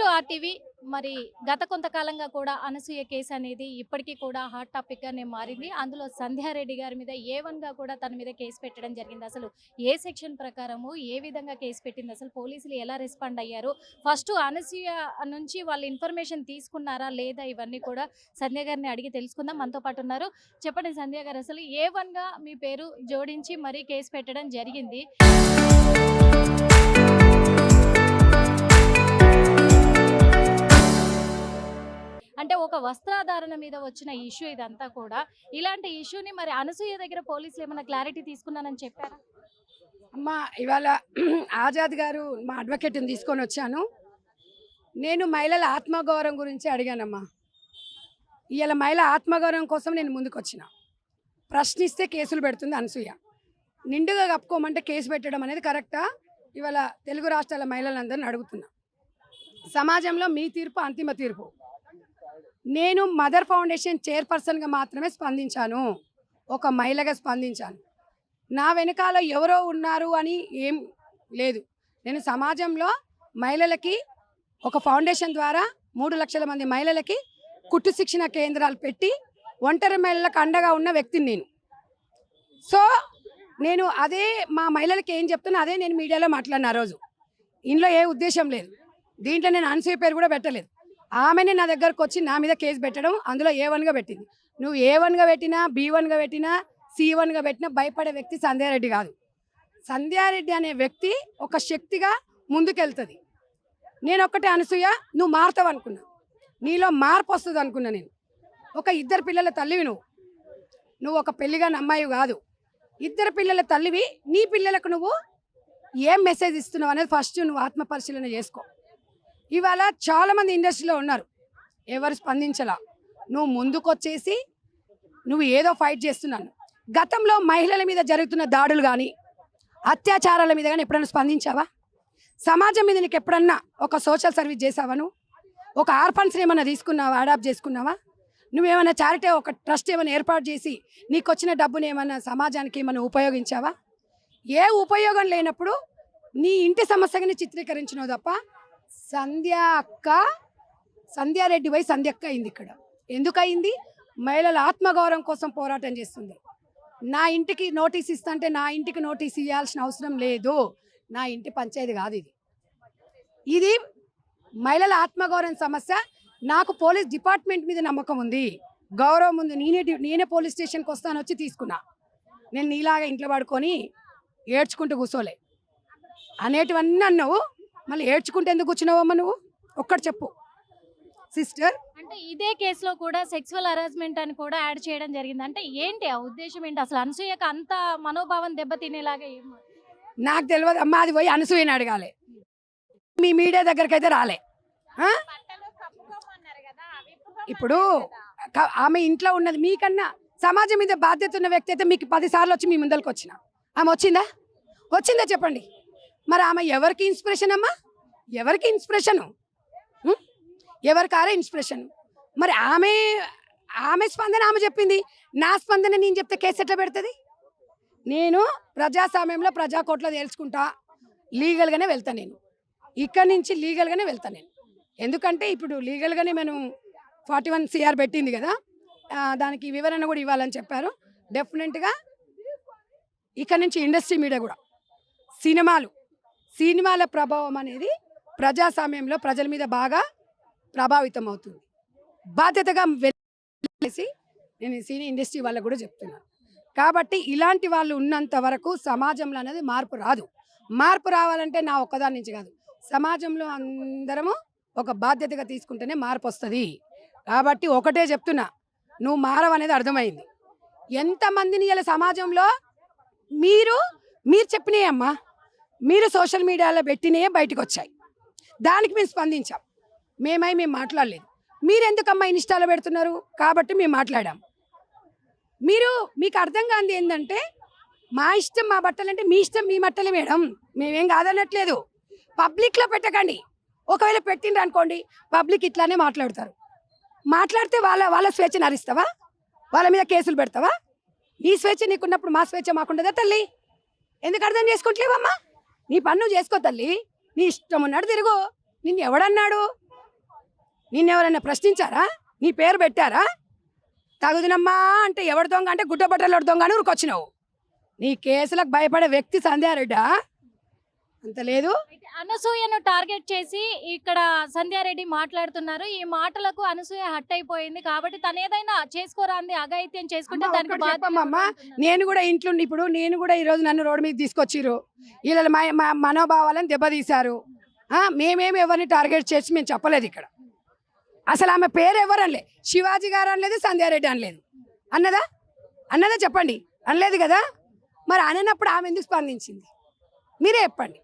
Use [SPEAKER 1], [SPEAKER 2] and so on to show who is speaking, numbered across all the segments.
[SPEAKER 1] Welcome to RTV. మరి గత కొంతకాలంగా కూడా అనసూయ కేసు అనేది ఇప్పటికీ కూడా హాట్ టాపిక్గానే మారింది. అందులో సంధ్యారెడ్డి గారి మీద A1గా కూడా తన మీద కేసు పెట్టడం జరిగింది. అసలు ఏ సెక్షన్ ప్రకారము ఏ విధంగా కేసు పెట్టింది, అసలు పోలీసులు ఎలా రెస్పాండ్ అయ్యారు, ఫస్ట్ అనసూయ నుంచి వాళ్ళు ఇన్ఫర్మేషన్ తీసుకున్నారా లేదా, ఇవన్నీ కూడా సంధ్య గారిని అడిగి తెలుసుకుందాం. మనతో పాటు ఉన్నారు. చెప్పండి సంధ్య గారు, అసలు A1గా మీ పేరు జోడించి మరీ కేసు పెట్టడం జరిగింది. అంటే ఒక వస్త్రాధారణ మీద వచ్చిన ఇష్యూ ఇదంతా కూడా. ఇలాంటి ఇష్యూని మరి అనసూయ దగ్గర పోలీసులు ఏమైనా క్లారిటీ తీసుకున్నానని చెప్పారా?
[SPEAKER 2] అమ్మా ఇవాళ ఆజాద్ గారు మా అడ్వకేట్ని తీసుకొని వచ్చాను. నేను మహిళల ఆత్మగౌరవం గురించి అడిగానమ్మా. ఇవాళ మహిళల ఆత్మగౌరవం కోసం నేను ముందుకు వచ్చిన. ప్రశ్నిస్తే కేసులు పెడుతుంది అనసూయ. నిండుగా కప్పుకోమంటే కేసు పెట్టడం అనేది కరెక్టా? ఇవాళ తెలుగు రాష్ట్రాల మహిళలందరిని అడుగుతున్నా. సమాజంలో మీ తీర్పు అంతిమ తీర్పు. నేను మదర్ ఫౌండేషన్ చైర్పర్సన్గా మాత్రమే స్పందించాను, ఒక మహిళగా స్పందించాను. నా వెనకాల ఎవరో ఉన్నారు అని ఏం లేదు. నేను సమాజంలో మహిళలకి ఒక ఫౌండేషన్ ద్వారా 3 లక్షల మంది మహిళలకి కుట్టు శిక్షణ కేంద్రాలు పెట్టి ఒంటరి మహిళలకు అండగా ఉన్న వ్యక్తిని నేను. సో నేను అదే మా మహిళలకి ఏం చెప్తున్నా అదే నేను మీడియాలో మాట్లాడిన ఆ రోజు. ఇందులో ఏ ఉద్దేశం లేదు. దీంట్లో నేను అనసూయ పేరు కూడా పెట్టలేదు. ఆమెనే నా దగ్గరకు వచ్చి నా మీద కేసు పెట్టడం, అందులో A1గా పెట్టింది. నువ్వు A1గా పెట్టినా, B1గా పెట్టినా, C1గా పెట్టినా భయపడే వ్యక్తి సంధ్యారెడ్డి కాదు. సంధ్యారెడ్డి అనే వ్యక్తి ఒక శక్తిగా ముందుకెళ్తుంది. నేను ఒక్కటే అనసూయ, నువ్వు మారుతావు అనుకున్నా, నీలో మార్పు వస్తుంది అనుకున్నా. నేను ఒక 2 పిల్లల తల్లివి. నువ్వు ఒక పెళ్లిగాని అమ్మాయి కాదు, 2 పిల్లల తల్లివి. నీ పిల్లలకు నువ్వు ఏం మెసేజ్ ఇస్తున్నావు అనేది ఫస్ట్ నువ్వు ఆత్మపరిశీలన చేసుకో. ఇవాళ చాలామంది ఇండస్ట్రీలో ఉన్నారు, ఎవరు స్పందించలా. నువ్వు ముందుకొచ్చేసి నువ్వు ఏదో ఫైట్ చేస్తున్నాను. గతంలో మహిళల మీద జరుగుతున్న దాడులు కానీ అత్యాచారాల మీద కానీ ఎప్పుడైనా స్పందించావా? సమాజం మీద నీకు ఎప్పుడన్నా ఒక సోషల్ సర్వీస్ చేసావా? నువ్వు ఒక ఆర్ఫన్స్ని ఏమైనా తీసుకున్నావా, అడాప్ట్ చేసుకున్నావా? నువ్వేమైనా చారిటీ ఒక ట్రస్ట్ ఏమైనా ఏర్పాటు చేసి నీకు వచ్చిన డబ్బుని ఏమైనా సమాజానికి ఏమైనా ఉపయోగించావా? ఏ ఉపయోగం లేనప్పుడు నీ ఇంటి సమస్యని చిత్రీకరించినావు తప్ప సంధ్యారెడ్డి పోయి సంధ్యక్క అయింది. ఇక్కడ ఎందుకు అయింది? మహిళల ఆత్మగౌరవం కోసం పోరాటం చేస్తుంది. నా ఇంటికి నోటీస్ ఇస్తుంటే నా ఇంటికి నోటీస్ ఇవ్వాల్సిన అవసరం లేదు. నా ఇంటి పంచాయతీ కాదు ఇది. ఇది మహిళల ఆత్మగౌరవం సమస్య. నాకు పోలీస్ డిపార్ట్మెంట్ మీద నమ్మకం ఉంది, గౌరవం ఉంది. నేనే పోలీస్ స్టేషన్కి వస్తాను వచ్చి తీసుకున్నా. నేను నీలాగా ఇంట్లో పడుకొని ఏడ్చుకుంటూ కూర్చోలే. అనేటివన్నీ అన్నావు, మళ్ళీ ఏడ్చుకుంటే ఎందుకు కూర్చున్నావమ్మా నువ్వు? ఒక్కటి చెప్పు సిస్టర్.
[SPEAKER 1] అంటే ఇదే కేసులో కూడా సెక్సువల్ హరాస్మెంట్ అని కూడా యాడ్ చేయడం జరిగింది. అంటే ఏంటి ఆ ఉద్దేశం ఏంటి? అసలు అనసూయకు అంత మనోభావం దెబ్బతినేలాగా ఏమో
[SPEAKER 2] నాకు తెలియదు అమ్మా. అది పోయి అనసూయని అడగాలి. మీ మీడియా దగ్గరికి అయితే రాలే. ఇప్పుడు ఆమె ఇంట్లో ఉన్నది మీకన్నా సమాజం మీద బాధ్యత ఉన్న వ్యక్తి అయితే మీకు 10 సార్లు వచ్చి మీ ముందరికి వచ్చిన ఆమె వచ్చిందా చెప్పండి. మరి ఆమె ఎవరికి ఇన్స్పిరేషన్ అమ్మా? ఎవరికి ఇన్స్పిరేషను? ఎవరికారే ఇన్స్పిరేషన్? మరి ఆమె స్పందన ఆమె చెప్పింది. నా స్పందన నేను చెప్తే కేసు ఎట్లా పెడుతుంది? నేను ప్రజాస్వామ్యంలో ప్రజాకోర్టులో తేల్చుకుంటా, లీగల్గానే వెళ్తాను. నేను ఇక్కడి నుంచి లీగల్గానే వెళ్తాను నేను. ఎందుకంటే ఇప్పుడు లీగల్గానే మనం 41 CR పెట్టింది కదా, దానికి వివరణ కూడా ఇవ్వాలని చెప్పారు. డెఫినెట్గా ఇక్కడ నుంచి ఇండస్ట్రీ మీద కూడా సినిమాల ప్రభావం అనేది ప్రజాస్వామ్యంలో ప్రజల మీద బాగా ప్రభావితం అవుతుంది. బాధ్యతగా వెళ్ళేసి నేను సినీ ఇండస్ట్రీ వాళ్ళకు కూడా చెప్తున్నాను. కాబట్టి ఇలాంటి వాళ్ళు ఉన్నంత వరకు సమాజంలో అనేది మార్పు రాదు. మార్పు రావాలంటే నా ఒక్కదాని నుంచి కాదు, సమాజంలో అందరము ఒక బాధ్యతగా తీసుకుంటేనే మార్పు వస్తుంది. కాబట్టి ఒకటే చెప్తున్నా, నువ్వు మారవనేది అర్థమైంది. ఎంతమందిని ఇలా సమాజంలో మీరు చెప్పినాయి అమ్మా, మీరు సోషల్ మీడియాలో పెట్టినే బయటకు వచ్చాయి. దానికి మేము స్పందించాం. మేము మాట్లాడలేదు. మీరు ఎందుకమ్మా ఇన్స్టాలో పెడుతున్నారు కాబట్టి మేము మాట్లాడాం. మీకు అర్థం కాంది ఏంటంటే, మా ఇష్టం మా బట్టలంటే మీ ఇష్టం మీ బట్టలే మేడం, మేమేం కాదనట్లేదు. పబ్లిక్లో పెట్టకండి. ఒకవేళ పెట్టిండ్రు అనుకోండి, పబ్లిక్ ఇట్లానే మాట్లాడితే వాళ్ళ స్వేచ్ఛను హరిస్తావా? వాళ్ళ మీద కేసులు పెడతావా? నీ స్వేచ్ఛ నీకున్నప్పుడు మా స్వేచ్ఛ మాకుండదా తల్లి? ఎందుకు అర్థం చేసుకుంటలేవమ్మా? నీ పన్ను చేసుకో తల్లి, నీ ఇష్టం ఉన్నాడు తిరుగు. నిన్ను ఎవడన్నాడు? నిన్నెవరైనా ప్రశ్నించారా? నీ పేరు పెట్టారా? తగుదినమ్మా అంటే ఎవరి దొంగ అంటే గుడ్డ బట్టలు దొంగ అని ఊరికొచ్చినావు. నీ కేసులకు భయపడే వ్యక్తి సంధ్యారెడ్డా? అంత లేదు.
[SPEAKER 1] అయితే అనసూయను టార్గెట్ చేసి ఇక్కడ సంధ్యారెడ్డి మాట్లాడుతున్నారు. ఈ మాటలకు అనసూయ హట్ అయిపోయింది కాబట్టి తను ఏదైనా చేసుకోరా అంది అఘాయిత్యం చేసుకుంటే
[SPEAKER 2] అమ్మా,
[SPEAKER 1] దానికి
[SPEAKER 2] ఒక్కటి
[SPEAKER 1] బాధ్యత
[SPEAKER 2] చెప్పమ్మా,
[SPEAKER 1] ఎవరు అంటున్నారు?
[SPEAKER 2] నేను కూడా ఇంట్లో ఇప్పుడు నేను కూడా ఈరోజు నన్ను రోడ్డు మీద తీసుకొచ్చిర్రు. వీళ్ళ మా మనోభావాలను దెబ్బతీశారు. మేమేమి ఎవరిని టార్గెట్ చేసి మేము చెప్పలేదు ఇక్కడ. అసలు ఆమె పేరు ఎవరు అనలే. శివాజీ గారు అనలేదు, సంధ్యారెడ్డి అనలేదు. అన్నదా చెప్పండి? అనలేదు కదా. మరి అననప్పుడు ఆమె ఎందుకు స్పందించింది మీరే చెప్పండి.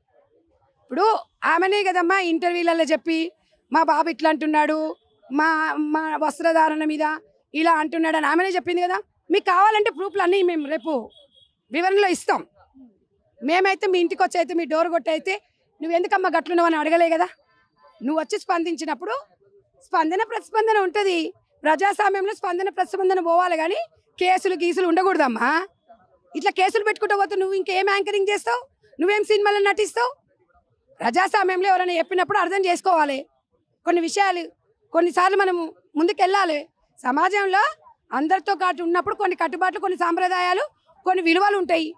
[SPEAKER 2] ఇప్పుడు ఆమెనే కదమ్మా ఇంటర్వ్యూలలో చెప్పి మా బాబు ఇట్లా అంటున్నాడు, మా మా వస్త్రధారణ మీద ఇలా అంటున్నాడు అని ఆమెనే చెప్పింది కదా. మీకు కావాలంటే ప్రూఫ్లు అన్నీ మేము రేపు వివరణలో ఇస్తాం. మేమైతే మీ ఇంటికి వచ్చి అయితే మీ డోర్ కొట్టి అయితే నువ్వు ఎందుకమ్మా గట్లున్నావు అని అడగలే కదా. నువ్వు వచ్చి స్పందించినప్పుడు స్పందన ప్రతిస్పందన ఉంటుంది. ప్రజాస్వామ్యంలో స్పందన ప్రతిస్పందన పోవాలి కానీ కేసులు గీసులు ఉండకూడదమ్మా. ఇట్లా కేసులు పెట్టుకుంటూ పోతే నువ్వు ఇంకేం యాంకరింగ్ చేస్తావు? నువ్వేం సినిమాలో నటిస్తావు? ప్రజాస్వామ్యంలో ఎవరైనా చెప్పినప్పుడు అర్థం చేసుకోవాలి. కొన్ని విషయాలు కొన్నిసార్లు మనము ముందుకెళ్ళాలి. సమాజంలో అందరితో పాటు ఉన్నప్పుడు కొన్ని కట్టుబాట్లు, కొన్ని సాంప్రదాయాలు, కొన్ని విలువలు ఉంటాయి.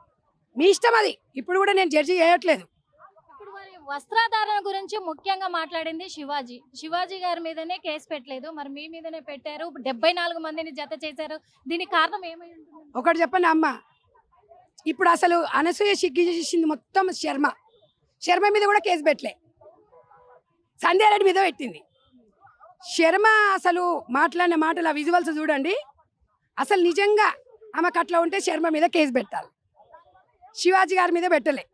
[SPEAKER 2] మీ ఇష్టం అది. ఇప్పుడు కూడా నేను జడ్జి చేయట్లేదు.
[SPEAKER 1] ఇప్పుడు మరి వస్త్రాధారణ గురించి ముఖ్యంగా మాట్లాడింది శివాజీ గారి మీదనే కేసు పెట్టలేదు, మరి మీ మీదనే పెట్టారు. 74 మందిని జత చేశారు. దీనికి కారణం ఏమై ఉంటుంది?
[SPEAKER 2] ఒకటి చెప్పండి అమ్మ, ఇప్పుడు అసలు అనసూయ సిగ్గు చేసింది మొత్తం శర్మ మీద కూడా కేసు పెట్టలే, సంధ్యారెడ్డి మీద పెట్టింది. శర్మ అసలు మాట్లాడిన మాటలు ఆ విజువల్స్ చూడండి. అసలు నిజంగా ఆమెకు అట్లా ఉంటే శర్మ మీద కేసు పెట్టాలి. శివాజీ గారి మీద పెట్టలే,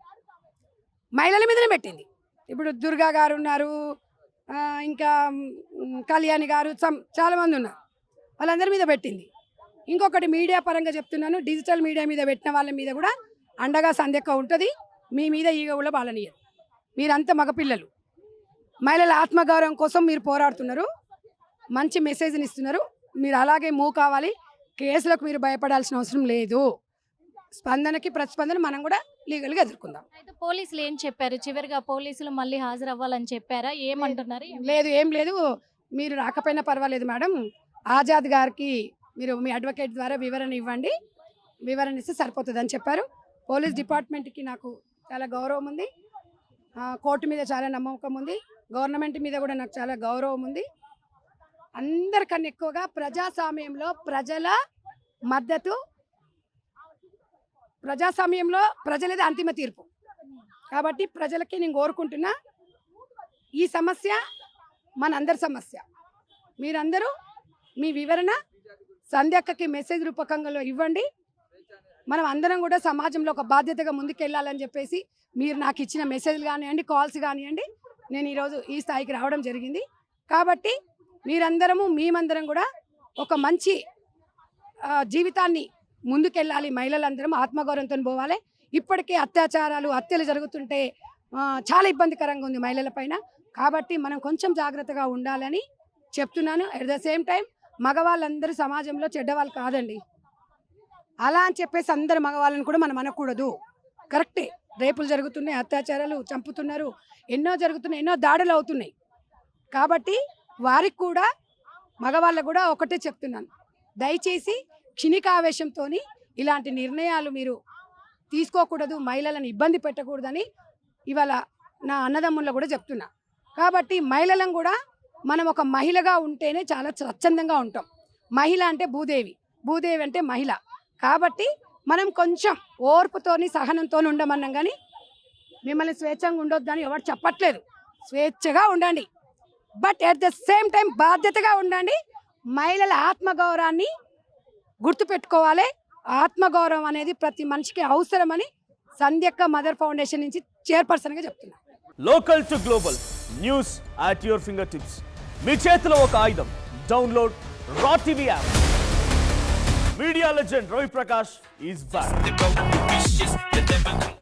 [SPEAKER 2] మహిళల మీదనే పెట్టింది. ఇప్పుడు దుర్గా గారు ఉన్నారు, ఇంకా కళ్యాణి గారు, చాలామంది ఉన్నారు, వాళ్ళందరి మీద పెట్టింది. ఇంకొకటి మీడియా పరంగా చెప్తున్నాను, డిజిటల్ మీడియా మీద పెట్టిన వాళ్ళ మీద కూడా అండగా సంధ్యక్క ఉంటుంది. మీ మీద ఈగ కూడా బాలనీయరు. మీరంతా మగపిల్లలు, మహిళల ఆత్మగౌరవం కోసం మీరు పోరాడుతున్నారు, మంచి మెసేజ్ని ఇస్తున్నారు. మీరు అలాగే మూవ్ కావాలి. కేసులకు మీరు భయపడాల్సిన అవసరం లేదు. స్పందనకి ప్రతిస్పందన మనం కూడా లీగల్గా ఎదుర్కొందాం.
[SPEAKER 1] అయితే పోలీసులు ఏం చెప్పారు? చివరిగా పోలీసులు మళ్ళీ హాజరవ్వాలని చెప్పారా? ఏమంటున్నారు?
[SPEAKER 2] ఏం లేదు, మీరు రాకపోయినా పర్వాలేదు మేడం, ఆజాద్ గారికి మీరు మీ అడ్వకేట్ ద్వారా వివరణ ఇవ్వండి, వివరణ ఇస్తే సరిపోతుంది అని చెప్పారు. పోలీస్ డిపార్ట్మెంట్కి నాకు చాలా గౌరవం ఉంది, కోర్టు మీద చాలా నమ్మకం ఉంది, గవర్నమెంట్ మీద కూడా నాకు చాలా గౌరవం ఉంది. అందరికన్నా ఎక్కువగా ప్రజాస్వామ్యంలో ప్రజల మద్దతు, ప్రజాస్వామ్యంలో ప్రజలది అంతిమ తీర్పు. కాబట్టి ప్రజలకి నేను కోరుకుంటున్నా, ఈ సమస్య మనందరి సమస్య. మీరందరూ మీ వివరణ సంధ్యక్కకి మెసేజ్ రూపకంగా ఇవ్వండి. మనం అందరం కూడా సమాజంలో ఒక బాధ్యతగా ముందుకెళ్ళాలని చెప్పేసి మీరు నాకు ఇచ్చిన మెసేజ్లు కానివ్వండి, కాల్స్ కానివ్వండి, నేను ఈరోజు ఈ స్థాయికి రావడం జరిగింది. కాబట్టి మేమందరం కూడా ఒక మంచి జీవితాన్ని ముందుకెళ్ళాలి. మహిళలందరం ఆత్మగౌరవంతో పోవాలి. ఇప్పటికే అత్యాచారాలు, హత్యలు జరుగుతుంటే చాలా ఇబ్బందికరంగా ఉంది మహిళల పైన. కాబట్టి మనం కొంచెం జాగ్రత్తగా ఉండాలని చెప్తున్నాను. అట్ ద సేమ్ టైం మగవాళ్ళందరూ సమాజంలో చెడ్డవాళ్ళు కాదండి. అలా అని చెప్పేసి అందరు మగవాళ్ళని కూడా మనం అనకూడదు. కరెక్టే, రేపులు జరుగుతున్నాయి, అత్యాచారాలు, చంపుతున్నారు, ఎన్నో జరుగుతున్నాయి, ఎన్నో దాడులు అవుతున్నాయి. కాబట్టి వారికి కూడా, మగవాళ్ళకు కూడా ఒకటే చెప్తున్నాను, దయచేసి క్షణికావేశంతో ఇలాంటి నిర్ణయాలు మీరు తీసుకోకూడదు, మహిళలను ఇబ్బంది పెట్టకూడదని ఇవాళ నా అన్నదమ్ముల్లో కూడా చెప్తున్నా. కాబట్టి మహిళలను కూడా మనం ఒక మహిళగా ఉంటేనే చాలా స్వచ్ఛందంగా ఉంటాం. మహిళ అంటే భూదేవి, భూదేవి అంటే మహిళ. కాబట్టి మనం కొంచెం ఓర్పుతోని సహనంతో ఉండమన్నాం. కానీ మిమ్మల్ని స్వేచ్ఛంగా ఉండొద్దని ఎవరు చెప్పట్లేదు, స్వేచ్ఛగా ఉండండి. But at the same time బాధ్యతగా ఉండండి. మహిళల ఆత్మగౌరవాన్ని గుర్తుపెట్టుకోవాలి. ఆత్మగౌరవం అనేది ప్రతి మనిషికి అవసరమని సంధ్యక్క మదర్ ఫౌండేషన్ నుంచి చైర్పర్సన్గా చెప్తున్నా.
[SPEAKER 3] Local to global news at your fingertips. మీ చేతిలో ఒక ఆయుధం. Download Raw TV app. Media legend Ravi Prakash is back.